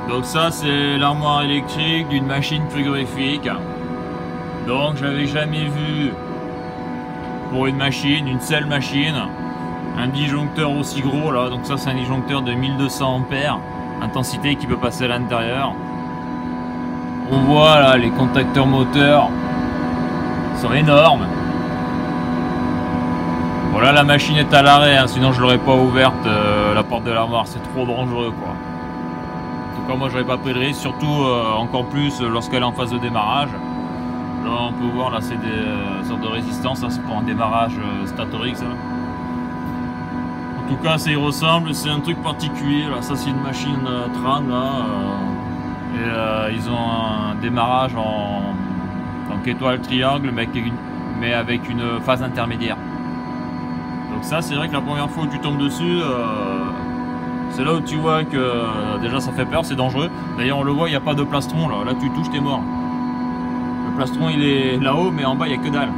Donc ça c'est l'armoire électrique d'une machine frigorifique. Donc j'avais jamais vu pour une machine, une seule machine, un disjoncteur aussi gros là. Donc ça c'est un disjoncteur de 1200 ampères, intensité qui peut passer à l'intérieur. On voit là les contacteurs moteurs sont énormes. Voilà, la machine est à l'arrêt, hein, sinon je l'aurais pas ouverte la porte de l'armoire, c'est trop dangereux quoi. En tout cas moi j'aurais pas pris de risque, surtout encore plus lorsqu'elle est en phase de démarrage. Là on peut voir là c'est des sortes de résistance, c'est pour un démarrage statorique ça. En tout cas ça y ressemble, c'est un truc particulier là, ça c'est une machine Tran là. Et ils ont un démarrage en étoile triangle mais avec une phase intermédiaire. Donc ça c'est vrai que la première fois où tu tombes dessus, c'est là où tu vois que déjà ça fait peur, c'est dangereux. D'ailleurs on le voit, il n'y a pas de plastron là, tu touches t'es mort. Le plastron il est là-haut mais en bas il n'y a que dalle.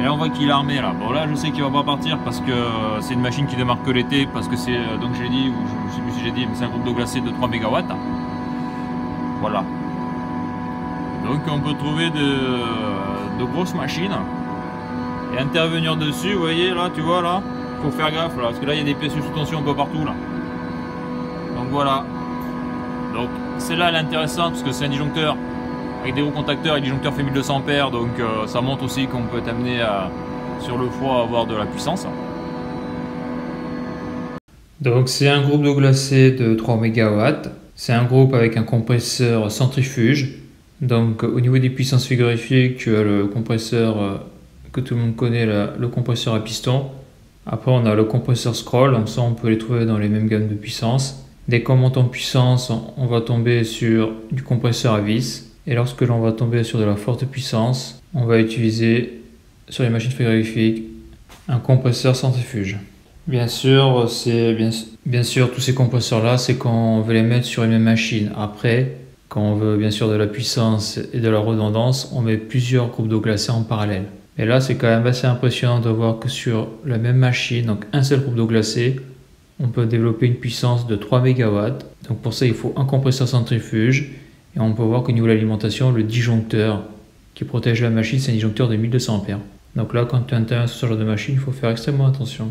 Et là on voit qu'il est armé là. Bon là je sais qu'il va pas partir parce que c'est une machine qui démarre que l'été, parce que c'est, donc j'ai dit, ou je sais plus si j'ai dit, mais c'est un groupe d'eau glacée de 3 MW. Voilà. Donc on peut trouver de grosses machines et intervenir dessus. Vous voyez là, tu vois là, faut faire gaffe là, parce que là il y a des pièces sous tension un peu partout là. Donc voilà. Donc celle-là elle est intéressante parce que c'est un disjoncteur avec des gros contacteurs, et le disjoncteur fait 1200 ampères, donc ça montre aussi qu'on peut être amené sur le foie à avoir de la puissance. Donc c'est un groupe d'eau glacée de 3 MW. C'est un groupe avec un compresseur centrifuge. Donc au niveau des puissances frigorifiques, tu as le compresseur que tout le monde connaît, le compresseur à piston. Après on a le compresseur scroll, donc ça on peut les trouver dans les mêmes gammes de puissance. Dès qu'on monte en puissance, on va tomber sur du compresseur à vis. Et lorsque l'on va tomber sur de la forte puissance, on va utiliser sur les machines frigorifiques un compresseur centrifuge. Bien sûr, bien sûr, tous ces compresseurs-là, c'est quand on veut les mettre sur une même machine. Après, quand on veut bien sûr de la puissance et de la redondance, on met plusieurs groupes d'eau glacée en parallèle. Et là, c'est quand même assez impressionnant de voir que sur la même machine, donc un seul groupe d'eau glacée, on peut développer une puissance de 3 MW. Donc pour ça, il faut un compresseur centrifuge. Et on peut voir qu'au niveau de l'alimentation, le disjoncteur qui protège la machine, c'est un disjoncteur de 1200 ampères. Donc là, quand tu interviens sur ce genre de machine, il faut faire extrêmement attention.